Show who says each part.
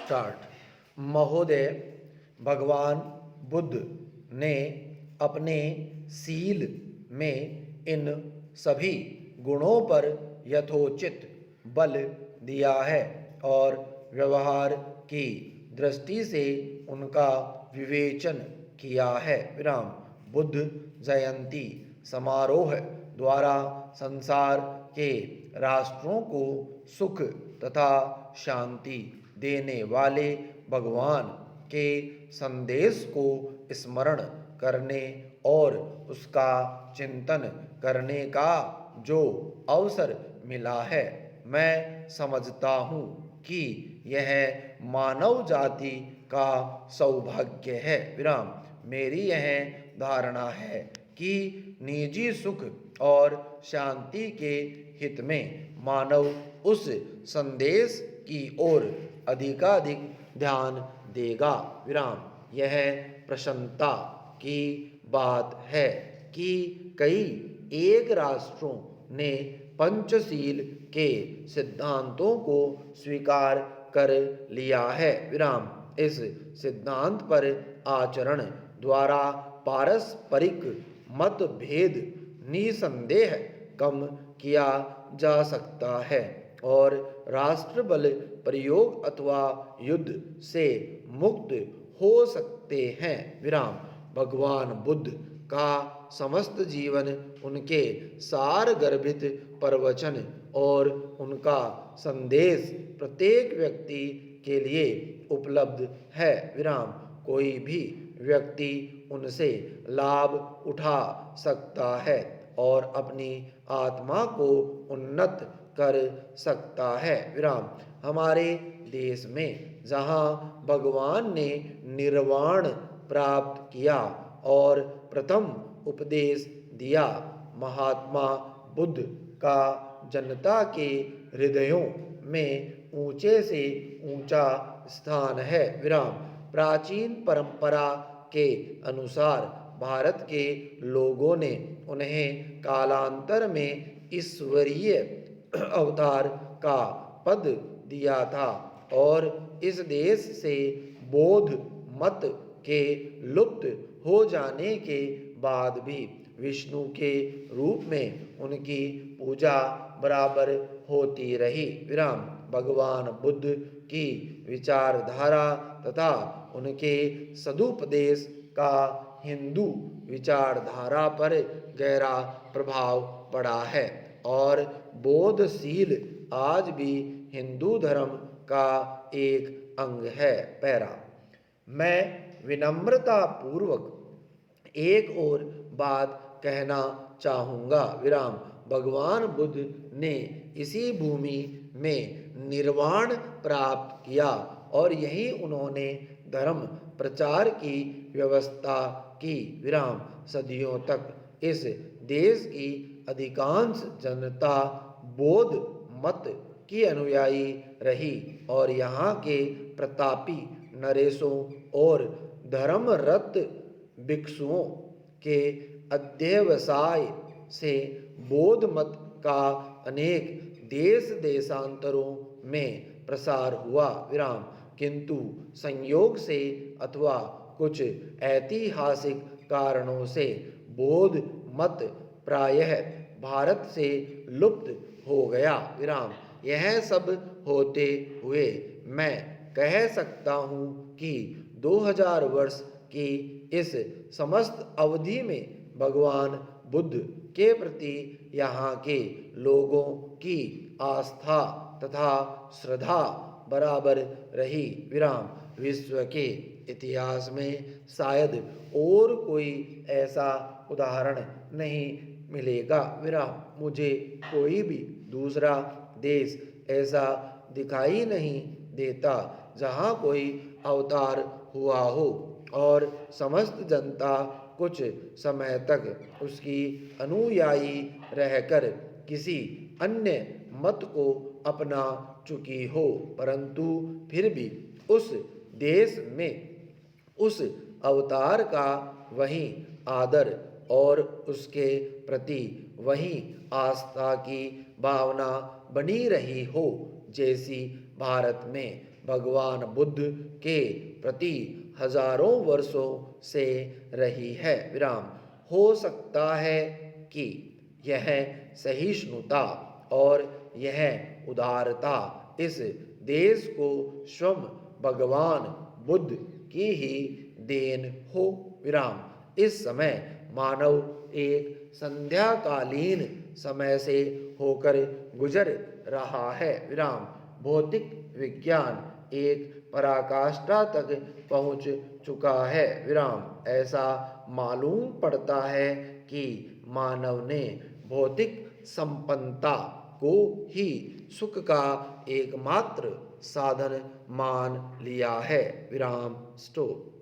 Speaker 1: Start. महोदय, भगवान बुद्ध ने अपने सील में इन सभी गुणों पर यथोचित बल दिया है और व्यवहार की दृष्टि से उनका विवेचन किया है। विराम। बुद्ध जयंती समारोह द्वारा संसार के राष्ट्रों को सुख तथा शांति देने वाले भगवान के संदेश को स्मरण करने और उसका चिंतन करने का जो अवसर मिला है, मैं समझता हूँ कि यह मानव जाति का सौभाग्य है। विराम। मेरी यह धारणा है कि निजी सुख और शांति के हित में मानव उस संदेश की ओर अधिकाधिक ध्यान देगा। विराम। यह प्रसन्नता की बात है कि कई एक राष्ट्रों ने पंचशील के सिद्धांतों को स्वीकार कर लिया है। विराम। इस सिद्धांत पर आचरण द्वारा पारस्परिक मतभेद निसंदेह कम किया जा सकता है और राष्ट्र बल प्रयोग अथवा युद्ध से मुक्त हो सकते हैं। विराम। भगवान बुद्ध का समस्त जीवन उनके सार गर्भित प्रवचन और उनका संदेश प्रत्येक व्यक्ति के लिए उपलब्ध है। विराम। कोई भी व्यक्ति उनसे लाभ उठा सकता है और अपनी आत्मा को उन्नत कर सकता है। विराम। हमारे देश में जहाँ भगवान ने निर्वाण प्राप्त किया और प्रथम उपदेश दिया, महात्मा बुद्ध का जनता के हृदयों में ऊंचे से ऊंचा स्थान है। विराम। प्राचीन परंपरा के अनुसार भारत के लोगों ने उन्हें कालांतर में ईश्वरीय अवतार का पद दिया था और इस देश से बौद्ध मत के लुप्त हो जाने के बाद भी विष्णु के रूप में उनकी पूजा बराबर होती रही। विराम। भगवान बुद्ध की विचारधारा तथा उनके सदुपदेश का हिंदू विचारधारा पर गहरा प्रभाव पड़ा है और बोधशील आज भी हिंदू धर्म का एक अंग है। पैरा। मैं विनम्रता पूर्वक एक और बात कहना चाहूँगा। विराम। भगवान बुद्ध ने इसी भूमि में निर्वाण प्राप्त किया और यही उन्होंने धर्म प्रचार की व्यवस्था की। विराम। सदियों तक इस देश की अधिकांश जनता बौद्ध मत की अनुयायी रही और यहाँ के प्रतापी नरेशों और धर्मरत भिक्षुओं के अध्यवसाय से बौद्ध मत का अनेक देश देशांतरों में प्रसार हुआ। विराम। किंतु संयोग से अथवा कुछ ऐतिहासिक कारणों से बौद्ध मत प्रायः भारत से लुप्त हो गया। विराम। यह सब होते हुए मैं कह सकता हूँ कि 2000 वर्ष की इस समस्त अवधि में भगवान बुद्ध के प्रति यहाँ के लोगों की आस्था तथा श्रद्धा बराबर रही। विराम। विश्व के इतिहास में शायद और कोई ऐसा उदाहरण नहीं मिलेगा। विराम। मुझे कोई भी दूसरा देश ऐसा दिखाई नहीं देता जहाँ कोई अवतार हुआ हो और समस्त जनता कुछ समय तक उसकी अनुयायी रहकर किसी अन्य मत को अपना चुकी हो, परंतु फिर भी उस देश में उस अवतार का वही आदर और उसके प्रति वही आस्था की भावना बनी रही हो जैसी भारत में भगवान बुद्ध के प्रति हजारों वर्षों से रही है। विराम। हो सकता है कि यह सहिष्णुता और यह उदारता इस देश को स्वयं भगवान बुद्ध की ही देन हो। विराम। इस समय मानव एक संध्याकालीन समय से होकर गुजर रहा है। विराम। भौतिक विज्ञान एक पराकाष्ठा तक पहुंच चुका है। विराम। ऐसा मालूम पड़ता है कि मानव ने भौतिक संपन्नता को ही सुख का एकमात्र साधन मान लिया है। विराम। स्टॉप।